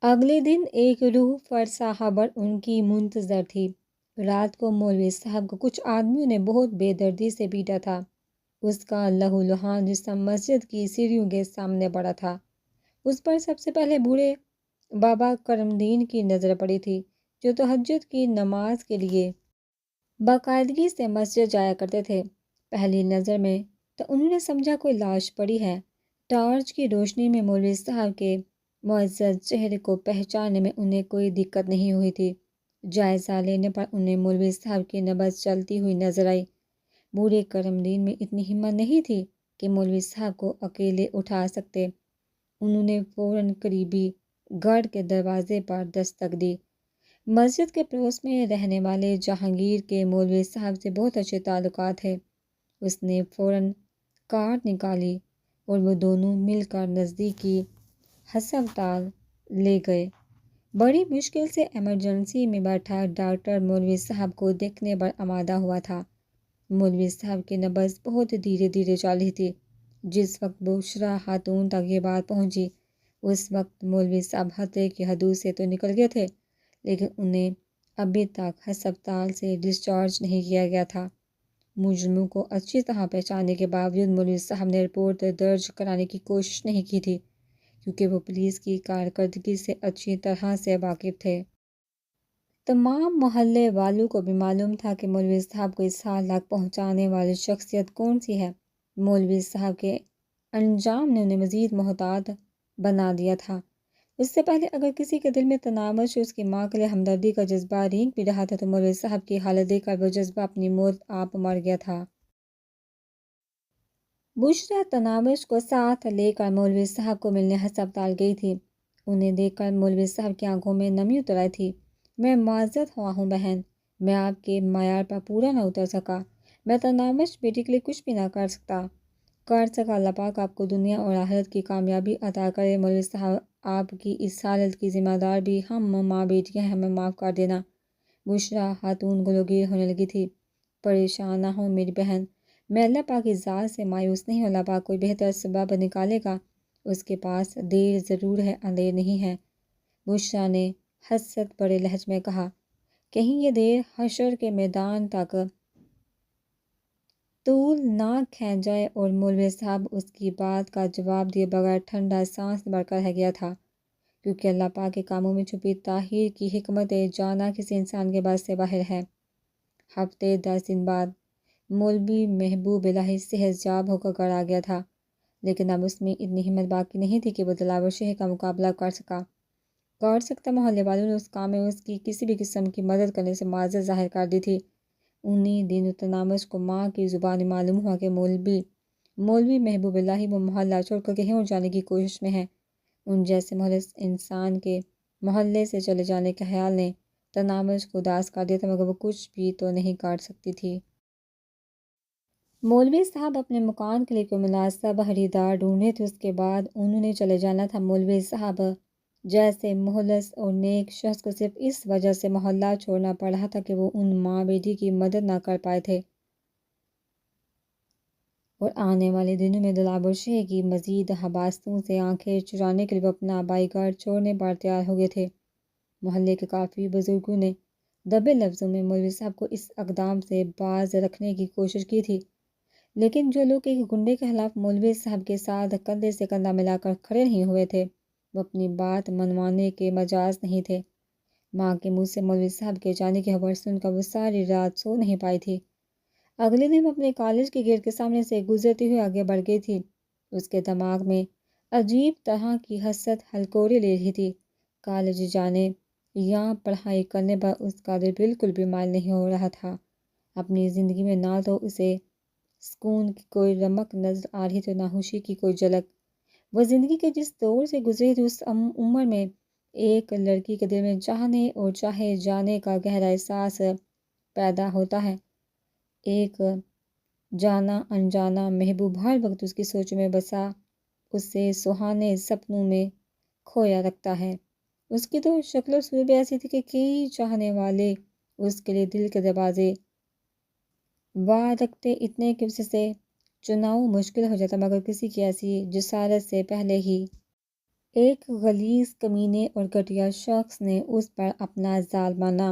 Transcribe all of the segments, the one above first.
اگلے دن ایک روح فرسا خبر ان کی منتظر تھی۔ رات کو مولوی صاحب کو کچھ آدمیوں نے بہت بے دردی سے پیٹا تھا۔ اس کا لہو لہان جسم مسجد کی سیڑھیوں کے سامنے پڑا تھا۔ اس پر سب سے پہلے بوڑھے بابا کرم دین کی نظر پڑی تھی، جو تہجد کی نماز کے لیے باقاعدگی سے مسجد جایا کرتے تھے۔ پہلی نظر میں تو انہوں نے سمجھا کوئی لاش پڑی ہے۔ ٹارچ کی روشنی میں مولوی صاحب کے معزز چہرے کو پہچاننے میں انہیں کوئی دقت نہیں ہوئی تھی۔ جائزہ لینے پر انہیں مولوی صاحب کی نبض چلتی ہوئی نظر آئی۔ بوڑھے کرم دین میں اتنی ہمت نہیں تھی کہ مولوی صاحب کو اکیلے اٹھا سکتے۔ انہوں نے فوراً قریبی گڑھ کے دروازے پر دستک دی۔ مسجد کے پڑوس میں رہنے والے جہانگیر کے مولوی صاحب سے بہت اچھے تعلقات تھے۔ اس نے فوراً کارڈ نکالی اور وہ دونوں مل کر نزدیکی ہسپتال لے گئے۔ بڑی مشکل سے ایمرجنسی میں بیٹھا ڈاکٹر مولوی صاحب کو دیکھنے پر آمادہ ہوا تھا۔ مولوی صاحب کی نبض بہت دھیرے دھیرے چل رہی تھی۔ جس وقت بشریٰ خاتون تک یہ بات پہنچی، اس وقت مولوی صاحب خطرے کی حدود سے تو نکل گئے تھے، لیکن انہیں ابھی تک ہسپتال سے ڈسچارج نہیں کیا گیا تھا۔ مجرموں کو اچھی طرح پہچاننے کے باوجود مولوی صاحب نے رپورٹ درج کرانے کی کوشش نہیں کی تھی، کیونکہ وہ پولیس کی کارکردگی سے اچھی طرح سے واقف تھے۔ تمام محلے والوں کو بھی معلوم تھا کہ مولوی صاحب کو اس حال تک پہنچانے والی شخصیت کون سی ہے۔ مولوی صاحب کے انجام نے انہیں مزید محتاط بنا دیا تھا۔ اس سے پہلے اگر کسی کے دل میں تنامش اس کی ماں کے لیے ہمدردی کا جذبہ رینگ بھی رہا تھا تو مولوی صاحب کی حالت دیکھ کر وہ جذبہ اپنی موت آپ مر گیا تھا۔ بشریٰ تنامش کو ساتھ لے کر مولوی صاحب کو ملنے ہسپتال گئی تھی۔ انہیں دیکھ کر مولوی صاحب کی آنکھوں میں نمی اتر آئی تھی۔ میں معذرت خواہ ہوں بہن، میں آپ کے معیار پر پورا نہ اتر سکا۔ میں تنامش بیٹی کے لیے کچھ بھی نہ کر سکا۔ اللہ پاک آپ کو دنیا اور آخرت کی کامیابی عطا کرے۔ مولوی صاحب، آپ کی اس حالت کی ذمہ دار بھی ہم ماں بیٹیاں ہیں، ہمیں معاف کر دینا۔ بشریٰ خاتون گلوگیر ہونے لگی تھی۔ پریشان نہ ہو میری بہن، میں اللہ پاک کی ذات سے مایوس نہیں ہوں۔ اللہ پاک کوئی بہتر سبب نکالے گا، اس کے پاس دیر ضرور ہے، اندیر نہیں ہے۔ بشریٰ نے حسرت بھرے لہجے میں کہا، کہیں یہ دیر حشر کے میدان تک طول نہ کھینچ جائے۔ اور مولوی صاحب اس کی بات کا جواب دیے بغیر ٹھنڈا سانس بھر کر رہ گیا تھا، کیونکہ اللہ پاک کے کاموں میں چھپی تاخیر کی حکمت جانا کسی انسان کے بس سے باہر ہے۔ ہفتے 10 دن بعد مولوی محبوب الہی صحت یاب ہو کر گھر آ گیا تھا، لیکن اب اس میں اتنی ہمت باقی نہیں تھی کہ وہ دلاور شہ کا مقابلہ کر سکتا۔ محلے والوں نے اس کام میں اس کی کسی بھی قسم کی مدد کرنے سے معذرت ظاہر کر دی تھی۔ انہی دنوں تنامش کو ماں کی زبانی معلوم ہوا کہ مولوی محبوب الہی وہ محلہ چھوڑ کر کہیں اور جانے کی کوشش میں ہے۔ ان جیسے مخلص انسان کے محلے سے چلے جانے کے خیال نے تنامش کو اداس کر دیا تھا، مگر وہ کچھ بھی تو نہیں کر سکتی تھی۔ مولوی صاحب اپنے مکان کے لیے کوئی مناسب خریدار ڈھونڈ رہے تھے۔ اس کے بعد انہوں نے چلے جانا تھا۔ مولوی صاحب جیسے مخلص اور نیک شخص کو صرف اس وجہ سے محلہ چھوڑنا پڑ رہا تھا کہ وہ ان ماں بیٹی کی مدد نہ کر پائے تھے، اور آنے والے دنوں میں دلاور شہ کی مزید حباستوں سے آنکھیں چرانے کے لیے وہ اپنا آبائی گھر چھوڑنے پر تیار ہو گئے تھے۔ محلے کے کافی بزرگوں نے دبے لفظوں میں مولوی صاحب کو اس اقدام سے باز رکھنے کی کوشش کی تھی، لیکن جو لوگ ایک گنڈے کے خلاف مولوی صاحب کے ساتھ کندھے سے کندھا ملا کر کھڑے نہیں ہوئے تھے، وہ اپنی بات منوانے کے مجاز نہیں تھے۔ ماں کے منہ سے مولوی صاحب کے جانے کی خبر سن کر وہ ساری رات سو نہیں پائی تھی۔ اگلے دن وہ اپنے کالج کے گیٹ کے سامنے سے گزرتی ہوئی آگے بڑھ گئی تھی۔ اس کے دماغ میں عجیب طرح کی حسرت ہلکورے لے رہی تھی۔ کالج جانے یا پڑھائی کرنے پر اس کا دل بالکل بھی مائل نہیں ہو رہا تھا۔ اپنی زندگی میں نہ تو اسے سکون کی کوئی رمق نظر آ رہی تھی، نہ خوشی کی کوئی جھلک۔ وہ زندگی کے جس دور سے گزری تھی، اس عمر میں ایک لڑکی کے دل میں چاہنے اور چاہے جانے کا گہرا احساس پیدا ہوتا ہے۔ ایک جانا انجانا محبوب ہر وقت اس کی سوچ میں بسا اسے سہانے سپنوں میں کھویا رکھتا ہے۔ اس کی تو شکل و صورت بھی ایسی تھی کہ کئی چاہنے والے اس کے لیے دل کے دروازے وا رکھتے اتنے کہ اسے چناؤ مشکل ہو جاتا، مگر کسی کی ایسی جسارت سے پہلے ہی ایک غلیظ کمینے اور گھٹیا شخص نے اس پر اپنا ظالمانہ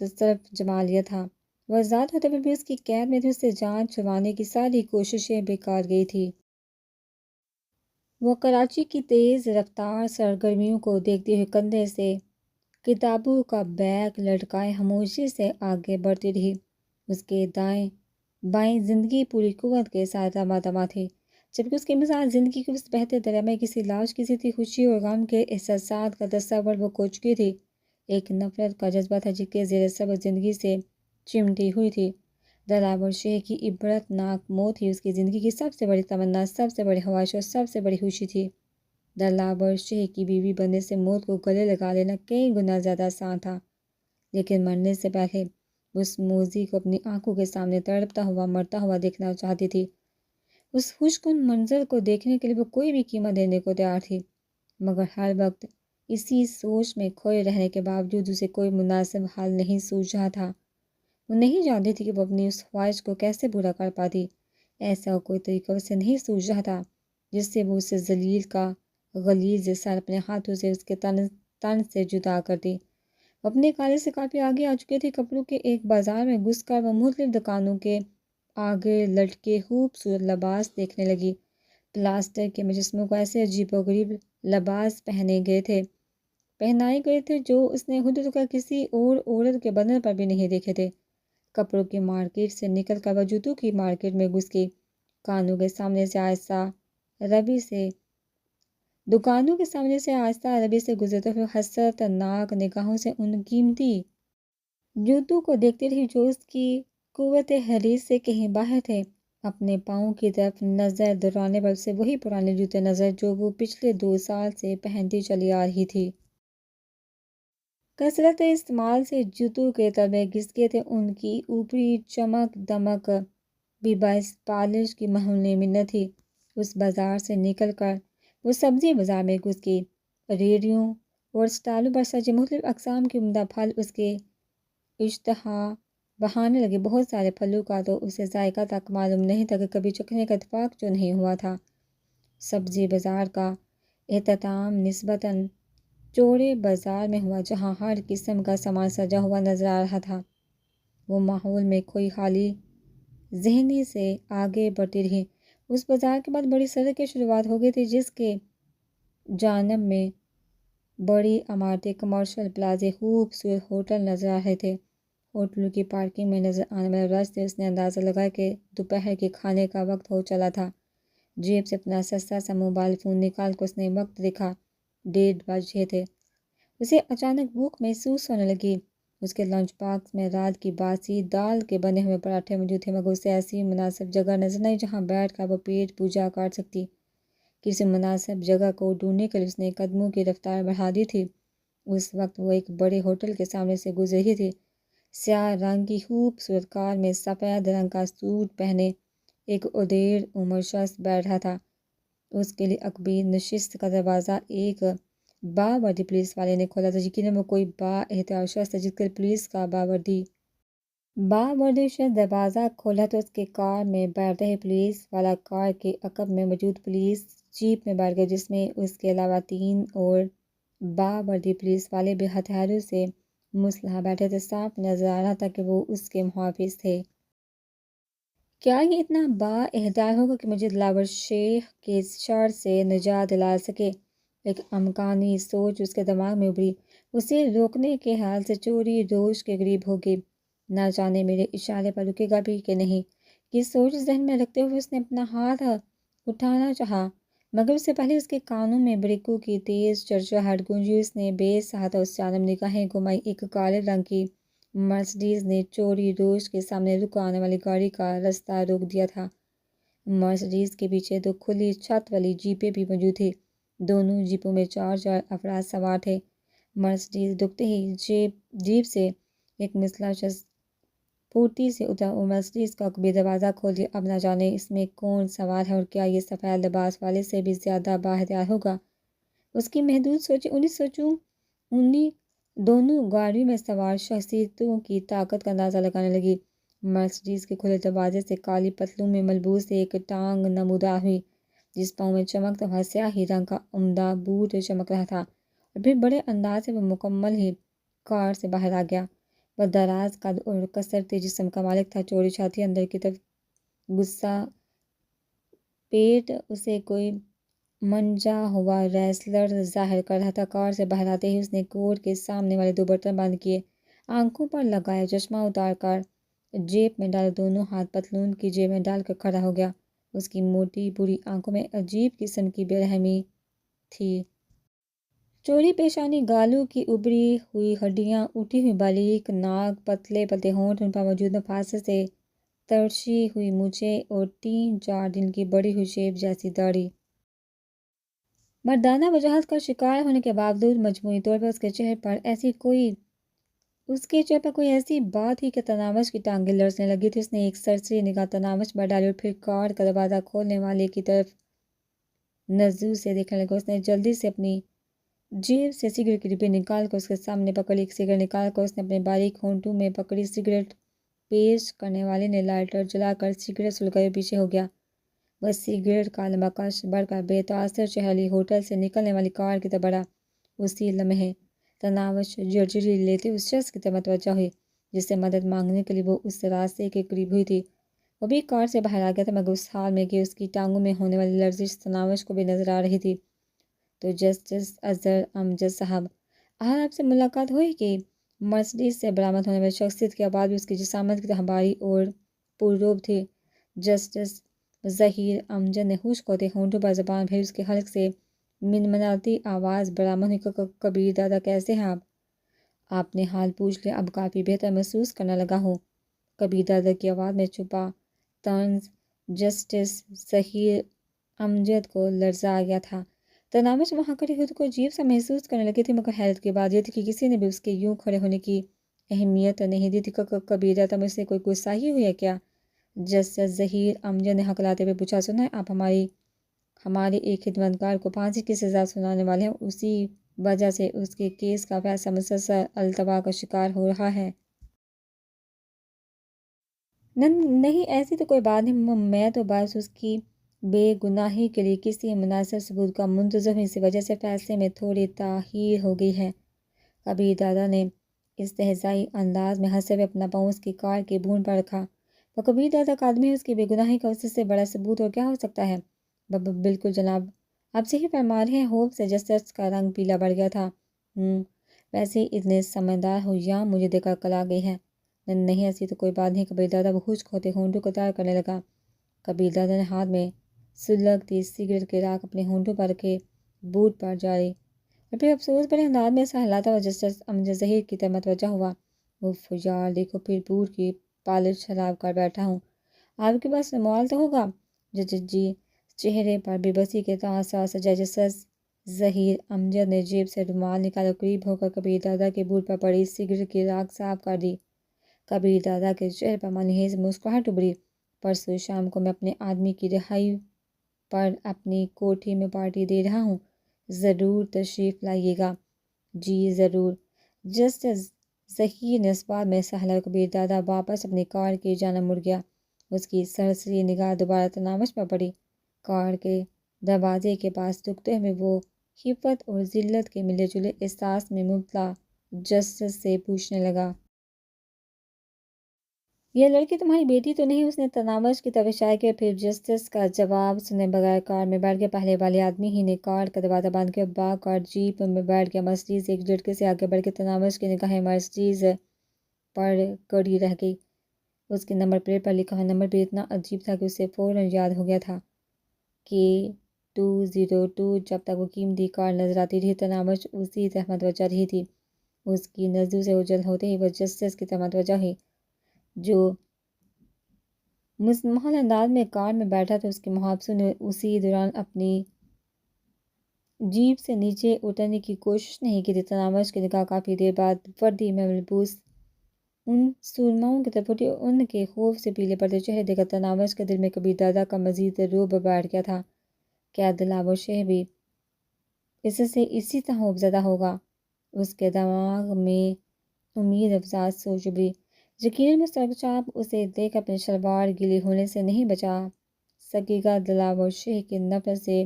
تصرف جما لیا تھا۔ وہ آزاد ہوتے ہوئے بھی اس کی قید میں تھی، اس سے جان چھڑوانے کی ساری کوششیں بیکار گئی تھی۔ وہ کراچی کی تیز رفتار سرگرمیوں کو دیکھتے ہوئے کندھے سے کتابوں کا بیگ لٹکائے خاموشی سے آگے بڑھتی رہی۔ اس کے دائیں بائیں زندگی پوری قوت کے ساتھ دمادما تھی، جبکہ اس کے مزاج زندگی کے اس بہتے دریا میں کسی لاش کسی تھی خوشی اور غم کے احساسات کا تصور وہ کھو چکی تھی۔ ایک نفرت کا جذبہ تھا جس کے زیر سبز زندگی سے چمٹی ہوئی تھی۔ دلاور شیخ کی عبرت ناک موت ہی اس کی زندگی کی سب سے بڑی تمنا، سب سے بڑی خواہش اور سب سے بڑی خوشی تھی۔ دلاور شیخ کی بیوی بننے سے موت کو گلے لگا لینا کئی گنا زیادہ آسان تھا، لیکن مرنے سے پہلے اس موذی کو اپنی آنکھوں کے سامنے تڑپتا ہوا مرتا ہوا دیکھنا چاہتی تھی۔ اس خوشگن منظر کو دیکھنے کے لیے وہ کوئی بھی قیمت دینے کو تیار تھی، مگر ہر وقت اسی سوچ میں کھوئے رہنے کے باوجود اسے کوئی مناسب حل نہیں سوچا تھا۔ وہ نہیں جانتی تھی کہ وہ اپنی اس خواہش کو کیسے پورا کر پاتی۔ ایسا کوئی طریقہ اسے نہیں سوچ رہا تھا جس سے وہ اسے ذلیل کا غلیظ سر اپنے ہاتھوں سے اس کے تن سے جدا کرتی۔ وہ اپنے کالج سے کافی آگے آ چکی تھی۔ کپڑوں کے ایک بازار میں گھس کر وہ مختلف دکانوں کے آگے لٹکے خوبصورت لباس دیکھنے لگی۔ پلاسٹر کے مجسموں کو ایسے عجیب و غریب لباس پہنائے گئے تھے جو اس نے خود کا کسی اور عورت کے بدن پر بھی نہیں دیکھے تھے۔ کپڑوں کی مارکیٹ سے نکل کر وہ جوتوں کی مارکیٹ میں گھس گئی۔ دکانوں کے سامنے سے آہستہ ربی سے گزرتے ہوئے حسرت ناک نگاہوں سے ان قیمتی جوتوں کو دیکھتی رہی جو اس کی قوت حریص سے کہیں باہر تھے۔ اپنے پاؤں کی طرف نظر دوڑانے پر اسے وہی پرانے جوتے نظر جو وہ پچھلے 2 سال سے پہنتی چلی آ رہی تھی۔ کثرت استعمال سے جوتوں کے تلوے گھس گئے تھے، ان کی اوپری چمک دمک بھی باعث پالش کی معمولی منت تھی۔ اس بازار سے نکل کر وہ سبزی بازار میں گھس گئی۔ ریڑھیوں اور سٹالوں پر سجے مختلف اقسام کے عمدہ پھل اس کے اشتہا بڑھانے لگے۔ بہت سارے پھلوں کا تو اسے ذائقہ تک معلوم نہیں تھا کہ کبھی چکھنے کا اتفاق جو نہیں ہوا تھا۔ سبزی بازار کا اختتام نسبتاً چوڑے بازار میں ہوا جہاں ہر قسم کا سامان سجا ہوا نظر آ رہا تھا۔ وہ ماحول میں کھوئی خالی ذہنی سے آگے بڑھتی رہی۔ اس بازار کے بعد بڑی سڑک کی شروعات ہو گئی تھی جس کے جانب میں بڑی عمارتیں، کمرشل پلازے، خوبصورت ہوٹل نظر آ رہے تھے۔ ہوٹلوں کی پارکنگ میں نظر آنے والے رش سے اس نے اندازہ لگایا کہ دوپہر کے کھانے کا وقت ہو چلا تھا۔ جیب سے اپنا سستا سا موبائل فون نکال کر اس نے وقت دیکھا، 1:30 بج رہے تھے۔ اسے اچانک بھوک محسوس ہونے لگی۔ اس کے لنچ باکس میں رات کی باسی دال کے بنے ہوئے پراٹھے موجود تھے، مگر اسے ایسی مناسب جگہ نظر نہیں جہاں بیٹھ کر وہ پیٹ پوجا کر سکتی۔ کسی مناسب جگہ کو ڈھونڈنے کے لیے اس نے قدموں کی رفتار بڑھا دی تھی۔ اس وقت وہ ایک بڑے ہوٹل کے سامنے سے گزر رہی تھی۔ سیاہ رنگ کی خوبصورت کار میں سفید رنگ کا سوٹ پہنے ایک ادیر عمر شخص بیٹھا تھا۔ اس کے لیے عقبی نشست کا دروازہ ایک باوردی پولیس والے نے کھولا تھا۔ یقیناً وہ کوئی با احتیاط شخص تھا جس کے لیے پولیس کا باوردی شخص دروازہ کھولا تو اس کے کار میں بیٹھ رہے پولیس والا کار کے عقب میں موجود پولیس جیپ میں بیٹھ گیا جس میں اس کے علاوہ 3 اور باوردی پولیس والے بھی ہتھیاروں سے مسلح بیٹھے تھے۔ صاف نظر آ رہا تھا کہ وہ اس کے محافظ تھے۔ کیا یہ اتنا با احتیاط ہوگا کہ مجھے دلاور شیخ کے شر سے نجات دلا سکے؟ ایک امکانی سوچ اس کے دماغ میں ابھری۔ اسے روکنے کے خیال سے چوری روش کے قریب ہو گئی۔ نہ جانے میرے اشارے پر رکے گا بھی کہ نہیں، یہ سوچ ذہن میں رکھتے ہوئے اس نے اپنا ہاتھ اٹھانا چاہا، مگر اس سے پہلے اس کے کانوں میں بریکوں کی تیز چرچراہٹ گونجی۔ اس نے بے ساختہ اس جانب نگاہیں گھمائی۔ ایک کالے رنگ کی مرسڈیز نے چوری روش کے سامنے رک آنے والی گاڑی کا راستہ روک دیا تھا۔ مرسڈیز کے پیچھے 2 کھلی چھت والی جیپیں بھی موجود تھیں۔ دونوں جیپوں میں 4 افراد سوار تھے۔ مرسڈیز رکتے ہی جیپ سے ایک مسلح شخص پھرتی سے اترا اور مرسڈیز کا عقبی دروازہ کھول دیا۔ اب نہ جانے اس میں کون سوار ہے اور کیا یہ سفید لباس والے سے بھی زیادہ بااختیار ہوگا؟ اس کی محدود سوچیں انہی دونوں گاڑیوں میں سوار شخصیتوں کی طاقت کا اندازہ لگانے لگی۔ مرسڈیز کے کھلے دروازے سے کالی پتلون میں ملبوس ایک ٹانگ نمودار ہوئی۔ جس پاؤں میں چمکتا ہوا سیاہی رنگ کا عمدہ بوٹ چمک رہا تھا، اور پھر بڑے انداز سے وہ مکمل ہی کار سے باہر آ گیا۔ وہ دراز قد اور کثرتی جسم کا مالک تھا، چوڑی چھاتی، اندر کی طرف غصہ پیٹ، اسے کوئی منجا ہوا ریسلر ظاہر کر رہا تھا۔ کار سے باہر آتے ہی اس نے کوٹ کے سامنے والے 2 بٹن بند کیے، آنکھوں پر لگایا چشمہ اتار کر جیب میں ڈالے، دونوں ہاتھ پتلون کی جیب میں ڈال کر کھڑا ہو گیا۔ اس کی موٹی بری آنکھوں میں عجیب قسم کی بے رحمی تھی۔ چوڑی پیشانی، گالوں کی ابری ہوئی ہڈیاں، اٹھی ہوئی باریک ناک، پتلے پتلے ہونٹ، ان پر موجود نفاست سے ترشی ہوئی مونچھیں اور 3-4 دن کی بڑی ہوئی شیپ جیسی داڑھی۔ مردانہ وجاہت کا شکار ہونے کے باوجود مجموعی طور پر اس کے چہرے پر کوئی ایسی بات تھی کہ تناوش کی ٹانگیں لرزنے لگی تھی۔ اس نے ایک سرسری نگاہ تناوش پر ڈالی اور پھر کار کا دروازہ کھولنے والے کی طرف نظور سے دیکھنے لگا۔ اس نے جلدی سے اپنی جیب سے سگریٹ کی ڈبی نکال کر اس کے سامنے پکڑ لی۔ ایک سگریٹ نکال کر اس نے اپنے باریک ہونٹوں میں پکڑی۔ سگریٹ پیش کرنے والے نے لائٹر جلا کر سگریٹ سلگائی اور پیچھے ہو گیا۔ وہ سگریٹ کا لمبا کش بڑھ کر بے تاثر چہرہ لیے ہوٹل سے نکلنے والی کار کی طرف بڑھا۔ اسی لمحے تناوش جھرجھری لیتے اس شخص کی طرف متوجہ ہوئی جس سے مدد مانگنے کے لیے وہ اس راستے کے قریب ہوئی تھی۔ وہ بھی کار سے باہر آ گیا تھا، مگر اس حال میں کہ اس کی ٹانگوں میں ہونے والی لرزش تناوش کو بھی نظر آ رہی تھی۔ تو جسٹس اظہر امجد صاحب، آج آپ سے ملاقات ہوئی کہ مرسڈیز سے برآمد ہونے والی شخصیت کی آواز بھی اس کی جسامت کی طرح بھاری اور پررعب تھی۔ جسٹس ظہیر امجد نے خشک ہوتے ہونٹوں پر زبان پھیری۔ اس کے حلق سے منمناتی آواز برآمد ہوئی، کبیر دادا کیسے ہیں آپ؟ آپ نے حال پوچھ لیا، اب کافی بہتر محسوس کرنے لگا ہوں۔ کبیر دادا کی آواز میں چھپا طنز جسٹس ظہیر امجد کو لرزا گیا تھا۔ تناوش وہاں کھڑی خود کو عجیب سا محسوس کرنے لگی تھی، مگر حیرت کی بات یہ تھی کہ کسی نے بھی اس کے یوں کھڑے ہونے کی اہمیت نہیں دی تھی۔ کبیر دادا، مجھ سے کوئی غصہ ہی ہوئی ہے کیا؟ جسٹس ظہیر امجد نے ہکلاتے ہوئے پوچھا۔ سنا ہے آپ ہمارے ایک خدمتگار کو پھانسی کی سزا سنانے والے ہیں، اسی وجہ سے اس کے کیس کا فیصلہ مسلسل التوا کا شکار ہو رہا ہے۔ نہیں، ایسی تو کوئی بات نہیں، میں تو بس اس کی بے گناہی کے لیے کسی مناسب ثبوت کا منتظر ہوں، اسی وجہ سے فیصلے میں تھوڑی تاخیر ہو گئی ہے۔ کبیر دادا نے استہزائی انداز میں ہنستے ہوئے اپنا پاؤں اس کی کار کے بون پر رکھا۔ وہ کبیر دادا کا آدمی ہے، اس کی بے گناہی کا اس سے بڑا ثبوت اور کیا ہو سکتا ہے؟ بالکل جناب، آپ صحیح فرما رہے ہیں۔ ہوپ سے جسٹس کا رنگ پیلا بڑھ گیا تھا۔ ویسے اتنے سمجھدار ہو یا مجھے دیکھ کر کلا گئی ہے؟ نہیں، ایسی تو کوئی بات نہیں۔ کبیر دادا وہ خشک ہوتے ہونٹوں کو تار کرنے لگا۔ کبیر دادا نے ہاتھ میں سلگتی سگریٹ کی راکھ اپنے ہونٹوں پر رکھے بوٹ پر جاری، اور پھر افسوس بڑے انداز میں ایسا ہلاتا ہوا جسٹس امجد ظہیر کی طرف متوجہ ہوا۔ اف یار، دیکھو پھر بوٹ کی پالش خراب کر بیٹھا ہوں۔ آپ کے پاس رومال تو ہوگا؟ جی۔ چہرے پر بے بسی کے تاثرات سجائے جسٹس ظہیر امجد نے جیب سے رومال نکالا، قریب ہو کر کبیر دادا کے بوٹ پر پڑی سگریٹ کی راکھ صاف کر دی۔ کبیر دادا کے چہرے پر منحوس مسکراہٹ ابھری۔ پرسوں شام کو میں اپنے آدمی کی رہائی پر اپنی کوٹھی میں پارٹی دے رہا ہوں، ضرور تشریف لائیے گا۔ جی ضرور۔ جسٹس ظہیر نے اس بات میں سہلا۔ کبیر دادا واپس اپنی کار کی جانب مڑ گیا۔ اس کی سرسری نگاہ دوبارہ تناوش پر پڑی۔ کار کے دروازے کے پاس رکتے ہوئے وہ خفت اور ذلت کے ملے جلے احساس میں مبتلا جسٹس سے پوچھنے لگا، یہ لڑکی تمہاری بیٹی تو نہیں؟ اس نے تناوش کی طرف اشارہ کیا، پھر جسٹس کا جواب سنے بغیر کار میں بیٹھ گیا۔ پہلے والے آدمی ہی نے کار کا دروازہ بند کیا، با کار جیپ میں بیٹھ گیا۔ مرسڈیز ایک جھٹکے سے آگے بڑھ کے تناوش کی نگاہیں مرسڈیز پر گڑی رہ گئی۔ اس کے نمبر پلیٹ پر لکھا ہوا نمبر بھی اتنا عجیب تھا کہ اسے فوراً یاد ہو گیا تھا، K202۔ جب تک وہ قیمتی کار نظر آتی رہی، تناوش اسی طرف متوجہ رہی تھی۔ اس کی نظروں سے اوجھل ہوتے ہی وہ جسٹس کی طرف متوجہ ہوئی جو مستمل انداز میں کار میں بیٹھا تھا۔ اس کے محافظوں نے اسی دوران اپنی جیپ سے نیچے اترنے کی کوشش نہیں کی تھی۔ تناوش کی نگاہ کافی دیر بعد وردی میں ملبوس ان سورماؤں کی طرف اٹھی، ان کے خوف سے پیلے پڑتے چہرے دیکھ کر تناوش کے دل میں کبیر دادا کا مزید رعب بیٹھ گیا تھا۔ کیا دلاور شہ بھی اس سے اسی طرح خوفزدہ ہوگا؟ اس کے دماغ میں امید افزا سوچ ابھری۔ یقیناً مستر چاپ اسے دیکھ اپنی شلوار گیلی ہونے سے نہیں بچا سکیگا دلاور شہ کے نفرت سے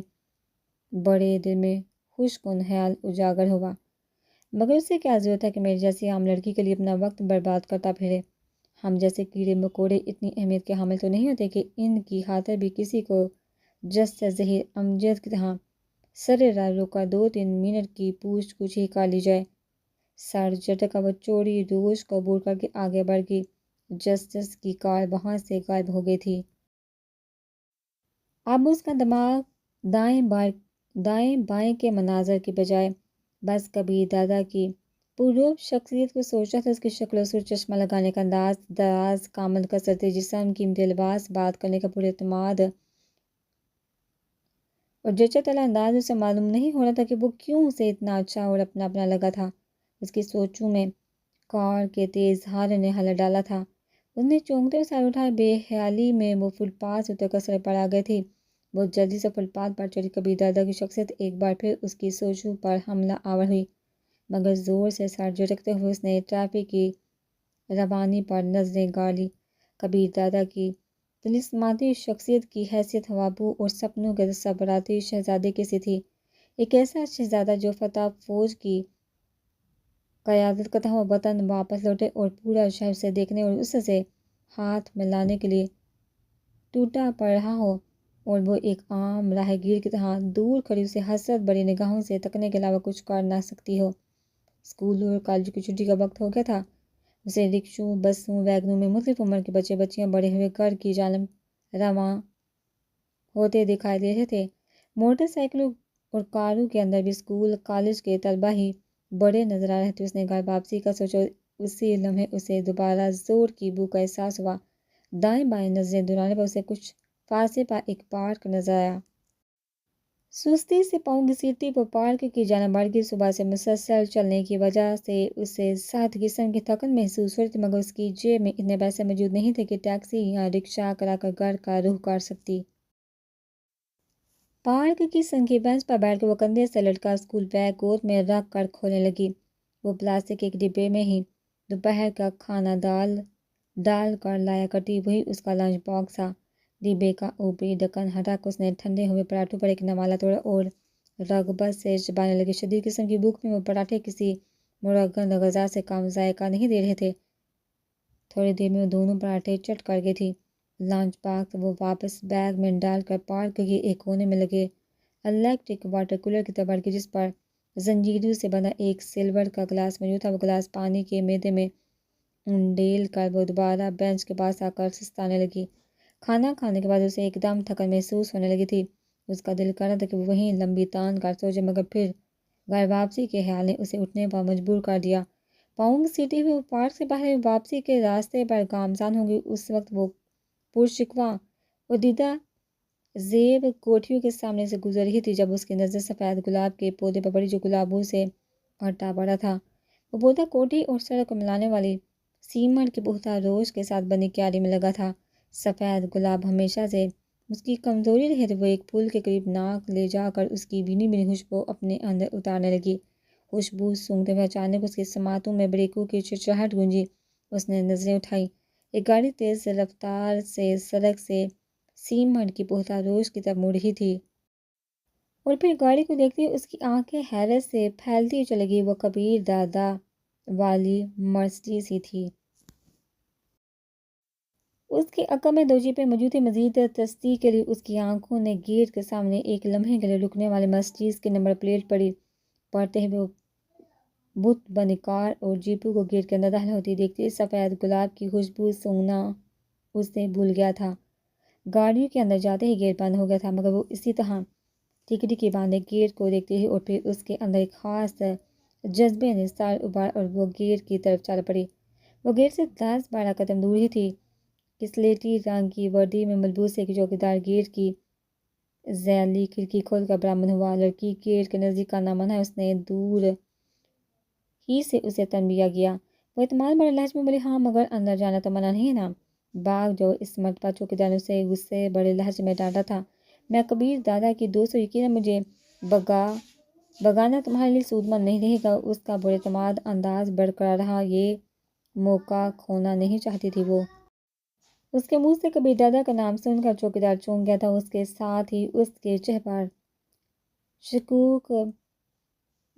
بڑے دل میں خوش کن خیال اجاگر ہوا، مگر اسے کیا ضرورت ہے کہ میری جیسی عام لڑکی کے لیے اپنا وقت برباد کرتا پھرے؟ ہم جیسے کیڑے مکوڑے اتنی اہمیت کے حامل تو نہیں ہوتے کہ ان کی خاطر بھی کسی کو جس سے ظہیر امجد کی طرح سر راہ روکا 2-3 منٹ کی پوچھ گچھ ہی کر لی جائے۔ سر جھٹک وہ چوڑی روش کو عبور کر کے آگے بڑھ گئی۔ جسٹس کی کار وہاں سے غائب ہو گئی تھی۔ اب اس کا دماغ دائیں بائیں کے مناظر کے بجائے بس کبیر دادا کی پررعب شخصیت کو سوچتا تھا۔ اس کی شکل و صورت، چشمہ لگانے کا انداز، دراز کامل کثرت جسم، قیمتی لباس، بات کرنے کا پراعتماد اور جچا تلا انداز، اسے معلوم نہیں ہو رہا تھا کہ وہ کیوں اسے اتنا اچھا اور اپنا اپنا لگا تھا۔ اس کی سوچوں میں کار کے تیز ہارن نے ہلا ڈالا تھا۔ اس نے چونکتے ہوئے سر اٹھایا۔ بے خیالی میں وہ فٹ پاتھ سے اتر کر سڑک پر آ گئے تھی۔ بہت جلدی سے فٹ پاتھ پر چڑھی کبیر دادا کی شخصیت ایک بار پھر اس کی سوچوں پر حملہ آور ہوئی، مگر زور سے سر جھٹکتے ہوئے اس نے ٹریفک کی روانی پر نظریں گاڑ لی۔ کبیر دادا کی طلسماتی شخصیت کی حیثیت خوابوں اور سپنوں کے تصوراتی شہزادے کی سی تھی، ایک ایسا شہزادہ جو فتح فوج کی قیادت کرتا ہوا وطن واپس لوٹے اور پورا شہر اسے دیکھنے اور اس سے ہاتھ ملانے کے لیے ٹوٹا پڑ رہا ہو، اور وہ ایک عام راہ گیر کی طرح دور کھڑی اسے حسرت بھری نگاہوں سے تکنے کے علاوہ کچھ کر نہ سکتی ہو۔ اسکولوں اور کالجوں کی چھٹی کا وقت ہو گیا تھا۔ اسے رکشوں، بسوں، ویگنوں میں مختلف عمر کے بچے بچیاں بڑے ہوئے گھر کی جانب رواں ہوتے دکھائی دے رہے تھے۔ موٹر سائیکلوں اور کاروں کے اندر بھی اسکول کالج کے طلباء ہی بڑے نظر آ رہے تھے۔ اس نے گھر واپسی کا سوچا۔ اسی لمحے اسے دوبارہ زور کی بو کا احساس ہوا۔ دائیں بائیں نظریں دوڑانے پر اسے کچھ فاصلے پر ایک پارک نظر آیا۔ سستی سے پاؤں گھسیٹتی وہ پارک کی جانب بڑھ گئی۔ صبح سے مسلسل چلنے کی وجہ سے اسے سخت قسم کی تھکن محسوس ہو رہی تھی، مگر اس کی جیب میں اتنے پیسے موجود نہیں تھے کہ ٹیکسی یا رکشہ کرا کر گھر کا رخ کر سکتی۔ پارک کی سنگی بینچ پر بیٹھ کر وہ کندھے سے لٹکا اسکول بیگ گود میں رکھ کر کھولنے لگی۔ وہ پلاسٹک کے ایک ڈبے میں ہی دوپہر کا کھانا ڈال کر لایا کرتی، وہی اس کا لنچ باکس تھا۔ ڈبے کا اوپری ڈھکن ہٹا کر اس نے ٹھنڈے ہوئے پراٹھوں پر ایک نوالا توڑا اور رغبت سے چبانے لگی۔ شدید قسم کی بھوک میں وہ پراٹھے کسی مرغن غذا سے کم ذائقہ نہیں دے رہے تھے۔ تھوڑی دیر میں وہ دونوں پراٹھے چٹ کر گئی تھی۔ لنچ باکس وہ واپس بیگ میں ڈال کر پارک کے ایک کونے میں لگے الیکٹرک واٹر کولر کی طرف بڑھ گئی، جس پر زنجیروں سے بندھا ایک سلور کا گلاس موجود تھا۔ وہ گلاس پانی کے میدے میں انڈیل کر وہ دوبارہ بینچ کے پاس آ کر سستانے لگی۔ کھانا کھانے کے بعد اسے ایک دم تھکن محسوس ہونے لگی تھی۔ اس کا دل کر رہا تھا کہ وہ وہیں لمبی تان کر سو جائے، مگر پھر گھر واپسی کے خیال نے اسے اٹھنے پر مجبور کر دیا۔ پاؤں گھسیٹتے ہوئے وہ پارک سے باہر واپسی کے راستے پر گامزن ہو گئی۔ اس وقت وہ پرشکوہ اور دیدہ زیب کوٹھیوں کے سامنے سے گزر رہی تھی جب اس کی نظر سفید گلاب کے پودے پر پڑی جو گلابوں سے پھٹا پڑا تھا۔ وہ پودا کوٹھی اور سڑک کو ملانے والی سیمنٹ کی پختہ روش کے ساتھ بنی کیاری میں لگا تھا۔ سفید گلاب ہمیشہ سے اس کی کمزوری رہی تھی۔ وہ ایک پھول کے قریب ناک لے جا کر اس کی بھینی بھینی خوشبو اپنے اندر اتارنے لگی۔ خوشبو سونگھتے ہوئے اچانک اس کے سماعتوں میں بریکوں کی چرچراہٹ گونجی۔ اس نے نظریں اٹھائیں۔ ایک گاڑی تیز رفتار سے سڑک سے سیمنٹ کی پختہ روش کی طرف مڑ رہی تھی، اور پھر گاڑی کو دیکھتے ہوئے اس کی آنکھیں حیرت سے پھیلتی چلی گئی۔ وہ کبیر دادا والی مرسڈیز ہی تھی۔ اس کے عقب میں 2 جیپیں موجود تھیں۔ مزید تصدیق کے لیے اس کی آنکھوں نے گیٹ کے سامنے ایک لمحے کے لیے رکنے والے مرسڈیز کی نمبر پلیٹ پڑھتے ہوئے بت بنی کار اور جیپوں کو گیٹ کے اندر داخل ہوتی دیکھتی۔ سفید گلاب کی خوشبو سونگھنا اسے بھول گیا تھا۔ گاڑیوں کے اندر جاتے ہی گیٹ بند ہو گیا تھا، مگر وہ اسی طرح ٹکٹکی باندھے گیٹ کو دیکھتی رہی، اور پھر اس کے اندر ایک خاص جذبے نے سر ابھارا اور وہ گیٹ کی طرف چل پڑی۔ وہ گیٹ سے 10-12 قدم دور ہی تھی کہ سلیٹی رنگ کی وردی میں ملبوس ایک چوکیدار گیٹ کی ذیلی کھڑکی کھول کر برآمد ہوا۔ لڑکی گیٹ کے نزدیک آنا منع ہے، اس نے دور ہی سے اسے تنبیہ کیا۔ وہ اعتماد بھرے لہجے میں بولی، ہاں مگر اندر جانا تو منع نہیں نا؟ باغ جو اس مرتبہ چوکیدار نے اسے غصے بڑے لہجے میں ڈانٹا تھا۔ میں کبیر دادا کی دوست ہوں، یقیناً مجھے بگانا تمہارے لیے سود مند نہیں رہے گا۔ اس کا پراعتماد انداز برقرار رہا۔ یہ موقع کھونا نہیں چاہتی تھی وہ۔ اس کے منہ سے کبیر دادا کا نام سن کر چوکیدار چونک گیا تھا۔ اس کے ساتھ ہی اس کے چہرے پر شکوک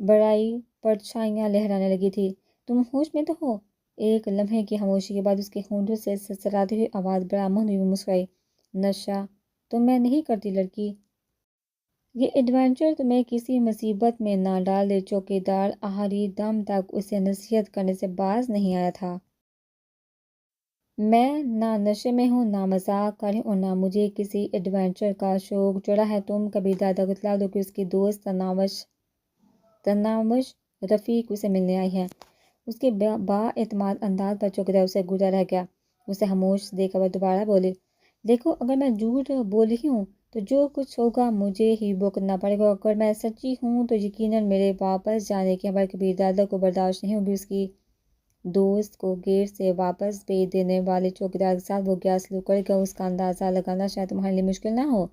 بڑائی پرچھائیاں لہرانے لگی تھی۔ تم ہوش میں تو ہو؟ ایک لمحے کی خاموشی کے بعد اس کے ہونٹوں سے سرسراتی ہوئی آواز برآمد ہوئی۔ وہ مسکرائی۔ نشہ تو میں نہیں کرتی لڑکی۔ یہ ایڈونچر تمہیں کسی مصیبت میں نہ ڈال دے۔ چوکیدار آخری دم تک اسے نصیحت کرنے سے باز نہیں آیا تھا۔ میں نہ نشے میں ہوں، نہ مذاق کر رہی ہوں، اور نہ مجھے کسی ایڈونچر کا شوق چڑھا ہے۔ تم کبیر دادا کو اطلاع دو کہ اس کی دوست تناوش رفیق اسے ملنے آئی ہے۔ اس کے با اعتماد انداز پر چوکیدار اسے گھورتا رہ گیا۔ اسے خاموش دیکھ کر وہ دوبارہ بولی، دیکھو اگر میں جھوٹ بول رہی ہوں تو جو کچھ ہوگا مجھے ہی بھگتنا پڑے گا، اگر میں سچی ہوں تو یقیناً میرے واپس جانے کی خبر کبیر دادا کو برداشت نہیں ہوگی۔ اس کی دوست کو گیٹ سے واپس بھیج دینے والے چوکیدار کے ساتھ وہ کیا سلوک کرے گا، اس کا اندازہ لگانا شاید تمہارے لیے مشکل نہ ہو۔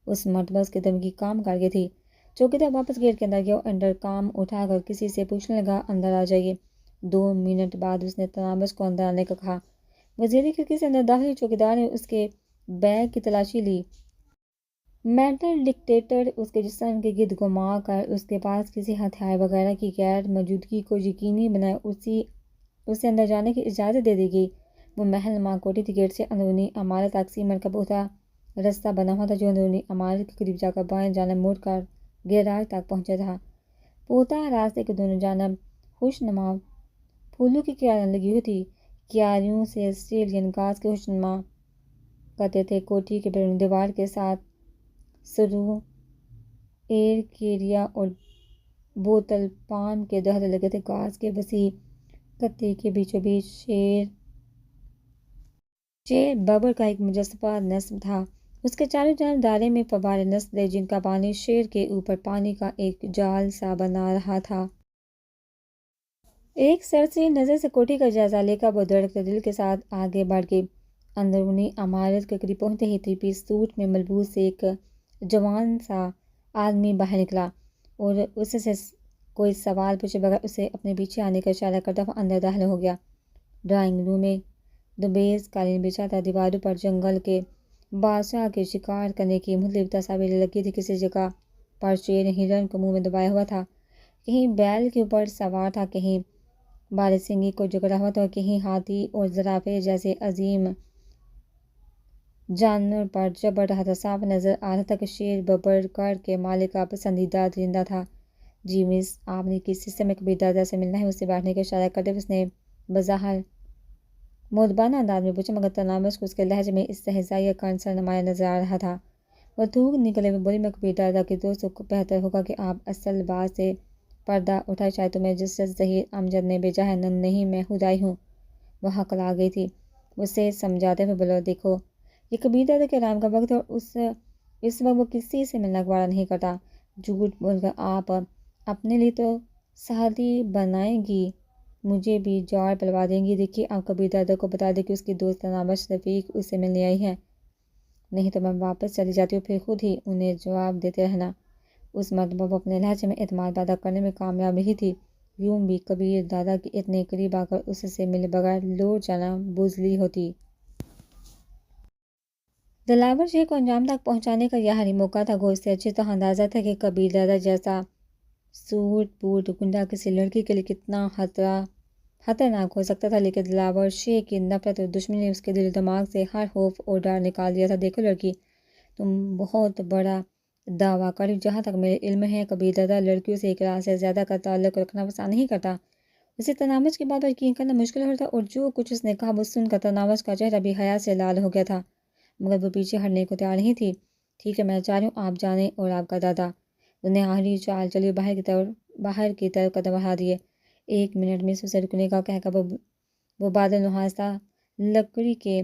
اس مرتبہ اس کی دھمکی کام کر گئی تھی۔ چوکیدار واپس گیٹ کے اندر گیا اور انٹرکام اٹھا کر کسی سے پوچھنے لگا، اندر آ جائیے۔ 2 منٹ بعد اس نے تناوش کو اندر آنے کا کہا۔ وزیری کھڑکی سے اندر داخل ہوئی۔ چوکیدار نے اس کے بیگ کی تلاشی لی۔ میٹل ڈٹیکٹر اس کے جسم کے گرد گھما کر اس کے پاس کسی ہتھیار وغیرہ کی غیر موجودگی کو یقینی بنائے اسے اندر جانے کی اجازت دے دی گئی۔ وہ محل نما کوٹھی تھی۔ گیٹ سے اندرونی عمارت تک سیمنٹ کا پختہ رستہ بنا ہوا تھا جو اندرونی عمارت کے قریب جا کر بائیں جانب مڑ کر گیراج تک پہنچا تھا۔ پختہ راستے کے دونوں جانب خوشنما پھولوں کی کیاریاں لگی ہوئی تھیں۔ کیاریوں سے اسٹیلین گھاس کے خوشنما قطعے تھے۔ کوٹھی کے بیرونی دیوار کے ساتھ سرو، ایئر کیریا اور بوتل پام کے درخت لگے تھے۔ گھاس کے وسیع قطعے کے بیچوں بیچ شیر ببر کا ایک مجسمہ نصب تھا۔ اس کے چاروں جانب دائرے میں فوارے نصب تھے جن کا پانی شیر کے اوپر پانی کا ایک جال سا بنا رہا تھا۔ ایک سرسری نظر سے کوٹھی کا جائزہ لے کر وہ دھڑکتے دل کے ساتھ آگے بڑھ گئی۔ اندرونی عمارت کے قریب پہنچتے ہی 3 پیس سوٹ میں ملبوس ایک جوان سا آدمی باہر نکلا اور اس سے کوئی سوال پوچھے بغیر اسے اپنے پیچھے آنے کا اشارہ کرتا ہوا اندر داخل ہو گیا۔ ڈرائنگ روم میں دوبیز قالین بچھا تھا۔ دیواروں پر جنگل کے بادشاہ کے شکار کرنے کی مختلف تصاویریں لگی تھیں۔ کسی جگہ پر شیر ہرن کو منہ میں دبایا ہوا تھا، کہیں بیل کے اوپر سوار تھا، کہیں بارسنگی کو جکڑا ہوا تھا اور کہیں ہاتھی اور زرافے جیسے عظیم جانور پر چبڑ رہا تھا۔ صاف نظر آ رہا تھا کہ شیر ببر گھر کے مالک کا پسندیدہ درندہ تھا۔ جی مس، آپ نے کس حصے میں کبیر دادا سے ملنا ہے؟ اس سے بیٹھنے کا اشارہ کرتے ہوئے اس نے بظاہر مؤدبانہ انداز میں پوچھا، مگر تناوش کو اس کے لہجے میں استہزاء یا کنسر نمایاں نظر آ رہا تھا۔ وہ تھوک نکلے ہوئے بولی، میں کبیر دادا کی دوست ہوں، بہتر ہوگا کہ آپ اصل بات سے پردہ اٹھائیں، شاید تمہیں جسٹس ظہیر امجد نے بھیجا ہے۔ نہیں، میں خود آئی ہوں۔ وہ ہکلا گئی تھی۔ اسے سمجھاتے ہوئے بولا، دیکھو یہ کبیر دادا کے آرام کا وقت ہے اور اس وقت وہ کسی سے ملنا گوارا نہیں کرتا۔ جھوٹ بول کر آپ اپنے لیے تو شادی بنائیں گی، مجھے بھی جاڑ پلوا دیں گی۔ دیکھیے آپ کبیر دادا کو بتا دیں کہ اس کی دوست تناوش رفیق اسے ملنے آئی ہے، نہیں تو میں واپس چلی جاتی ہوں، پھر خود ہی انہیں جواب دیتے رہنا۔ اس مرتبہ وہ اپنے لہجے میں اعتماد پیدا کرنے میں کامیاب نہیں تھی۔ یوں بھی کبیر دادا کے اتنے قریب آ کر اس سے ملے بغیر لوٹ جانا بزدلی ہوتی۔ دلاور شیر کو انجام تک پہنچانے کا یہ آخری موقع تھا۔ گو اسے اچھی طرح اندازہ تھا کہ کبیر دادا جیسا سوٹ بوٹ گنڈا کسی لڑکی کے لیے کتنا خطرناک ہو سکتا تھا، لیکن دلاور شیر کی نفرت اور دشمنی نے اس کے دل و دماغ سے ہر خوف اور ڈر نکال دیا تھا۔ دیکھو لڑکی، تم بہت بڑا دعویٰ کر رہی ہو۔ جہاں تک میرے علم ہے کبیر دادا لڑکیوں سے 1 لاکھ سے زیادہ کا تعلق رکھنا پسند نہیں کرتا۔ اسے تناوش کی بات پر یقین کرنا مشکل ہو رہا تھا، اور جو کچھ اس نے کہا وہ سن کر تناوش کا چہرہ بھی حیا سے لال ہو گیا تھا، مگر وہ پیچھے ہٹنے کو تیار نہیں تھی۔ ٹھیک ہے، میں چاہ رہی ہوں آپ جانیں اور آپ کا دادا۔ انہوں نے آخری چال چلی اور باہر کی طرف قدم بڑھا دیے۔ 1 منٹ میں اسے رکنے کا کہہ کر وہ بادل نحاستہ لکڑی کے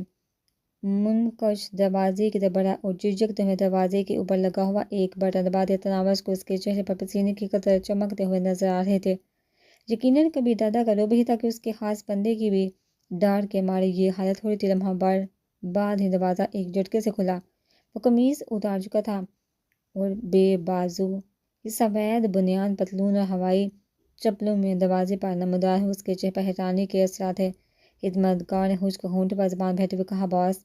منقش دروازے کی طرف بڑھا اور جھجکتے ہوئے دروازے کے اوپر لگا ہوا ایک بٹن دبا دیا۔ تناوش کو اس کے چہرے پر پسینے کے قطرے چمکتے ہوئے نظر آ رہے تھے۔ یقیناً کبیر دادا کا روب ہی تھا کہ اس کے خاص بندے کی بھی ڈر کے مارے یہ حالت ہو رہی تھی۔ لمحہ بھر بعد ہی دروازہ ایک جھٹکے سے کھلا۔ وہ قمیض اتار چکا تھا اور بے بازو کی سفید بنیان پتلون اور ہوائی چپلوں میں دروازے پر نمودار ہو۔ اس کے چہرے پر حیرانی کے اثرات تھے۔ خدمت گار نے خشک ہونٹ پر زبان بہتے ہوئے کہا، باس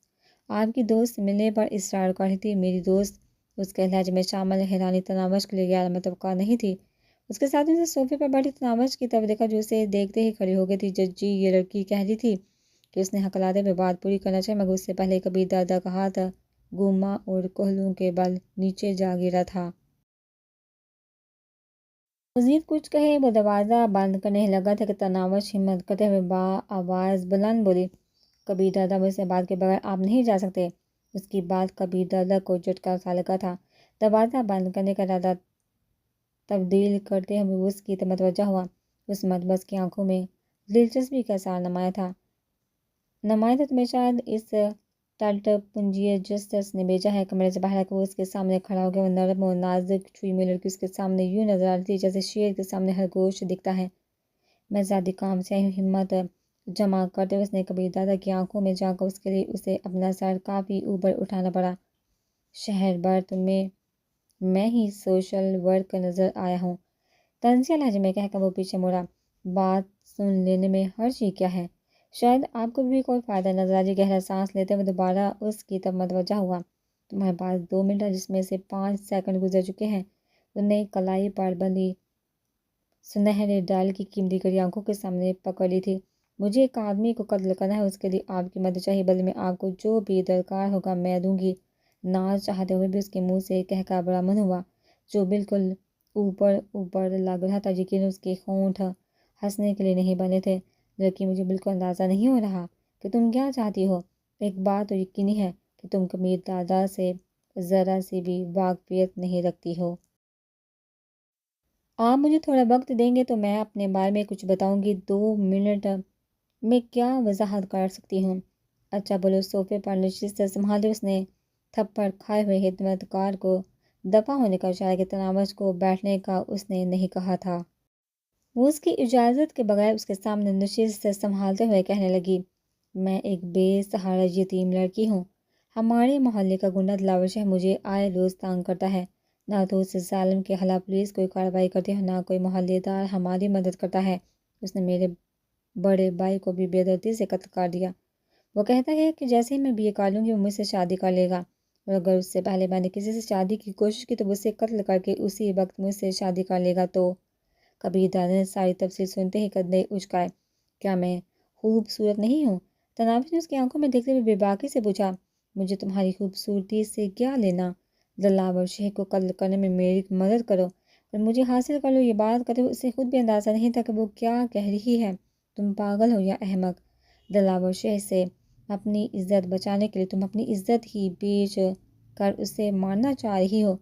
آپ کی دوست ملنے پر اصرار کر رہی تھی۔ میری دوست؟ اس کے لہجے میں شامل حیرانی تناوش کے لیے غیر متوقع نہیں تھی۔ اس کے ساتھ اسے صوفے پر بیٹھی تناوش کی طرف دیکھا جو اسے دیکھتے ہی کھڑی ہو گئی تھی۔ ججی، یہ لڑکی کہہ رہی تھی کہ اس نے ہکلاتے ہوئے بات پوری کرنا چاہی، مگر اس سے پہلے کبیر دادا کا ہاتھ گوما اور کوہلوں کے بل نیچے جا گرا تھا۔ مزید کچھ کہے وہ دروازہ بند کرنے ہی لگا تھا کہ تناوش ہمت کرتے ہوئے آواز بلند بولی، کبیر دادا، مجھ سے بات کے بغیر آپ نہیں جا سکتے۔ اس کی بات کبیر دادا کو جھٹکا سا لگا تھا۔ دروازہ بند کرنے کا ارادہ تبدیل کرتے ہوئے وہ اس کی طرف متوجہ ہوا۔ اس مدبس کی آنکھوں میں دلچسپی کا اثر نمایاں تھا۔ تمہیں شاید اس ٹلٹ پنجیے جسٹس نے بھیجا ہے۔ کمرے سے باہر آ کر وہ اس کے سامنے کھڑا ہو گیا۔ وہ نرم اور نازک چھوئی ہوئی لڑکی اس کے سامنے یوں نظر آ رہی تھی جیسے شیر کے سامنے خرگوش دکھتا ہے۔ میں ذاتی کام سے آئی ہوں۔ ہمت جمع کرتے ہوئے اس نے کبیر دادا کی آنکھوں میں جھانکا۔ اس کے لیے اسے اپنا سر کافی اوپر اٹھانا پڑا۔ شہر بھر تمہیں میں ہی سوشل ورک نظر آیا ہوں، طنزیہ لہجے میں کہہ کر وہ پیچھے مڑا۔ بات سن لینے میں حرج کیا ہے؟ شاید آپ کو بھی کوئی فائدہ نظر آ جائے۔ گہرا سانس لیتے ہوئے دوبارہ اس کی طرف متوجہ ہوا۔ تمہارے پاس 2 منٹ ہے، جس میں سے 5 سیکنڈ گزر چکے ہیں۔ انہوں نے کلائی پر بندھی سنہرے ڈال کی قیمتی گھڑی آنکھوں کے سامنے پکڑ لی تھی۔ مجھے ایک آدمی کو قتل کرنا ہے، اس کے لیے آپ کی مدد چاہیے، بدلے میں آپ کو جو بھی درکار ہوگا میں دوں گی۔ نہ چاہتے ہوئے بھی اس کے منہ سے کہکہا برآمد ہوا جو بالکل اوپر لگ رہا تھا۔ یقیناً اس کے ہونٹ ہنسنے کے لیے نہیں بنے تھے۔ لڑکی، مجھے بالکل اندازہ نہیں ہو رہا کہ تم کیا چاہتی ہو۔ ایک بات تو یقینی ہے کہ تم کبیر دادا سے ذرا سی بھی واقفیت نہیں رکھتی ہو۔ آپ مجھے تھوڑا وقت دیں گے تو میں اپنے بارے میں کچھ بتاؤں گی۔ 2 منٹ میں کیا وضاحت کر سکتی ہوں؟ اچھا بولو۔ صوفے پر نشست سنبھالتے اس نے تھپڑ کھائے ہوئے خدمت گار کو دفع ہونے کا اشارہ کیا۔ تناوش کو بیٹھنے کا اس نے نہیں کہا تھا۔ وہ اس کی اجازت کے بغیر اس کے سامنے نشست سنبھالتے ہوئے کہنے لگی، میں ایک بے سہارا یتیم لڑکی ہوں۔ ہمارے محلے کا گنڈا دلاور شاہ مجھے آئے روز تنگ کرتا ہے۔ نہ تو اس ظالم کے خلاف پولیس کوئی کارروائی کرتی ہے، نہ کوئی محلے دار ہماری مدد کرتا ہے۔ اس نے میرے بڑے بھائی کو بھی بے دردی سے قتل کر دیا۔ وہ کہتا ہے کہ جیسے ہی میں BA کر لوں گی وہ مجھ سے شادی کر لے گا، اور اگر اس سے پہلے میں نے کسی سے شادی کی کوشش کی تو وہ اسے قتل کر کے اسی وقت مجھ سے شادی کر لے گا۔ تو کبیر دادا نے ساری تفصیل سنتے ہی کندھے اچکائے۔ کیا میں خوبصورت نہیں ہوں؟ تناوش نے اس کی آنکھوں میں دیکھتے ہوئے بے باکی سے پوچھا۔ مجھے تمہاری خوبصورتی سے کیا لینا؟ دلاور شاہ کو قتل کرنے میں میری مدد کرو اور مجھے حاصل کر لو۔ یہ بات کرتے ہوئے اسے خود بھی اندازہ نہیں تھا کہ وہ کیا کہہ رہی ہے۔ تم پاگل ہو یا احمق؟ دلاور شاہ سے اپنی عزت بچانے کے لیے تم اپنی عزت ہی بیچ کر اسے مارنا چاہ رہی ہو۔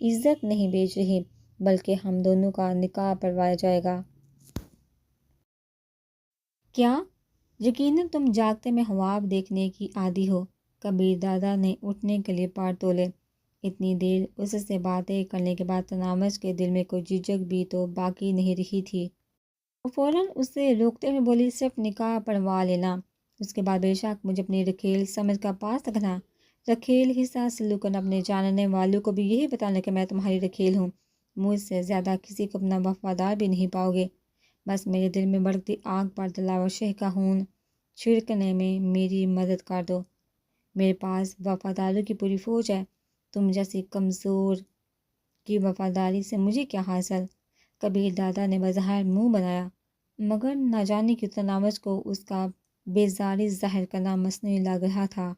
عزت نہیں بیچ رہی، بلکہ ہم دونوں کا نکاح پڑھوایا جائے گا۔ کیا؟ یقیناً تم جاگتے میں خواب دیکھنے کی عادی ہو۔ کبیر دادا نے اٹھنے کے لیے پر تولے۔ اتنی دیر اس سے باتیں کرنے کے بعد تناوش کے دل میں کوئی جھجک بھی تو باقی نہیں رہی تھی۔ وہ فوراً اسے روکتے ہوئے بولی، صرف نکاح پڑھوا لینا، اس کے بعد بے شک مجھے اپنی رکھیل سمجھ کر پاس رکھنا۔ رکھیل حصہ سلوک کرنا اپنے جاننے والوں کو بھی یہی بتانا کہ میں تمہاری رکھیل ہوں۔ مجھ سے زیادہ کسی کو اپنا وفادار بھی نہیں پاؤ گے۔ بس میرے دل میں بھڑکتی آگ پر دلاور شاہ کا خون چھڑکنے میں میری مدد کر دو۔ میرے پاس وفاداروں کی پوری فوج ہے، تم جیسی کمزور کی وفاداری سے مجھے کیا حاصل؟ کبیر دادا نے بظاہر منہ بنایا، مگر نہ جانے کیوں تناوش کو اس کا بیزاری ظاہر کرنا مصنوعی لگ رہا تھا۔